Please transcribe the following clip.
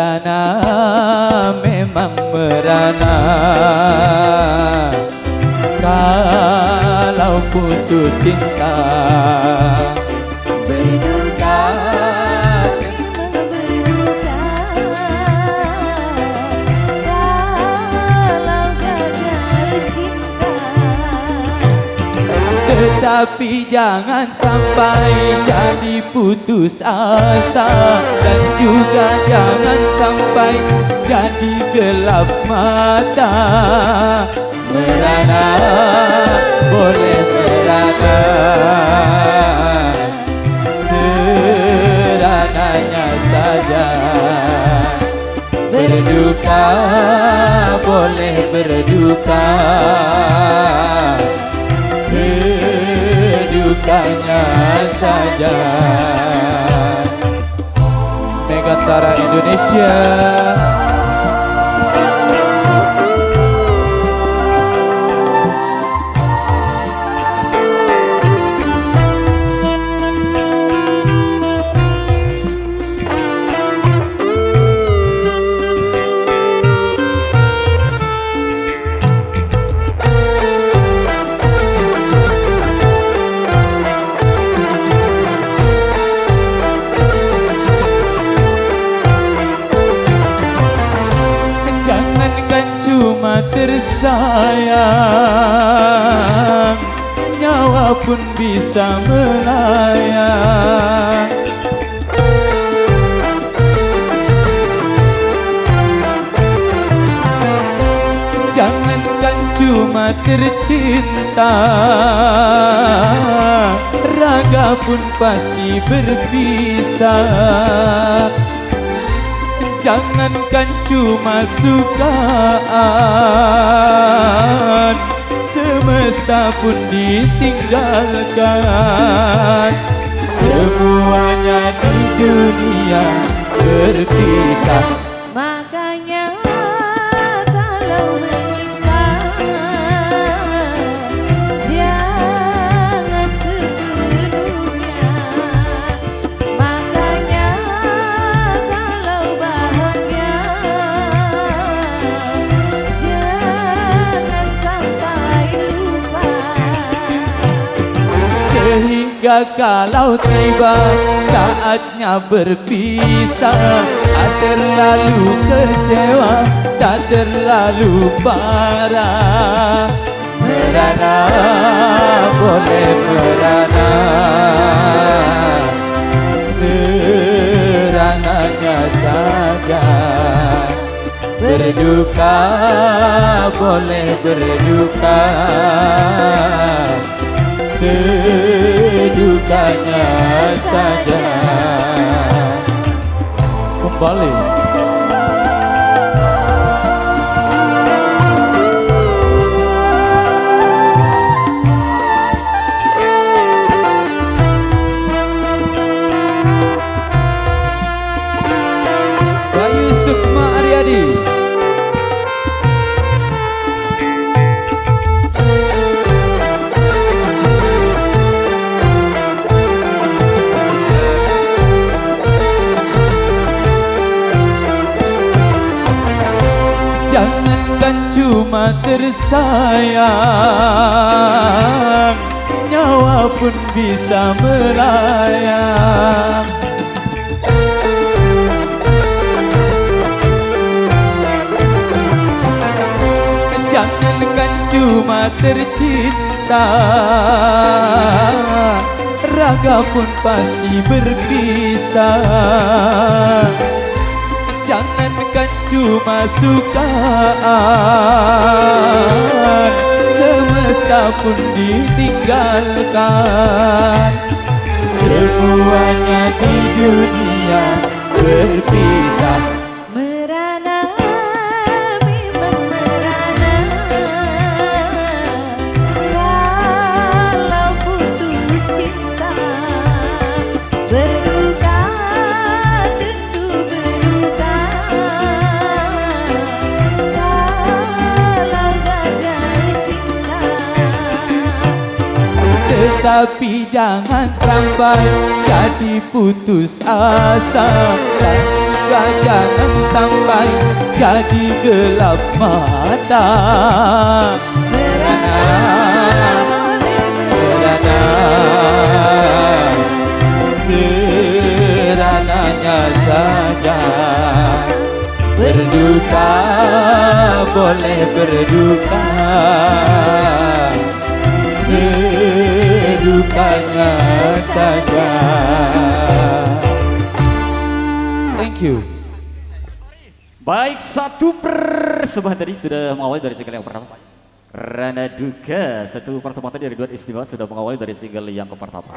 merana, memang merana. Kalau putus cinta berduka, tetapi jangan sampai jadi putus asa, dan juga jangan sampai jadi gelap mata. Merana, boleh merana, serananya saja. Berduka, boleh berduka, sedukanya saja. Megantara Indonesia. Cuma tersayang, nyawa pun bisa melayang. Jangankan cuma tercinta, raga pun pasti berpisah. Jangankan cuma sukaan, semesta pun ditinggalkan. Semuanya di dunia berpisah. Makanya kalau menikah, jangan sepenuhnya. Makanya kalau bahagia, jangan sampai lupa. Sehingga kalau tiba saatnya berpisah, tak terlalu kecewa, tak terlalu parah. Merana, boleh merana, serananya saja. Berduka, boleh berduka, sedukanya saja. Kembali Bayu Sukma Aryadi. Jangankan cuma tersayang, nyawa pun bisa melayang. Jangankan cuma tercinta, raga pun pasti berpisah. Jangankan cuma sukaan, semesta pun ditinggalkan. Semuanya di dunia berpisah. Merana, memang merana, kalau putus cinta. Berduka, tentu berduka, kalau gagal cinta. Tetapi jangan sampai jadi putus asa, dan juga jangan sampai jadi gelap mata. Merana, merana, serananya saja. Berduka boleh berduka, sedukanya saja. Thank you. Baik, satu persembahan tadi sudah mengawali dari single yang pertama. Rana Duka, satu persembahan tadi dari duet istimewa sudah mengawali dari single yang pertama.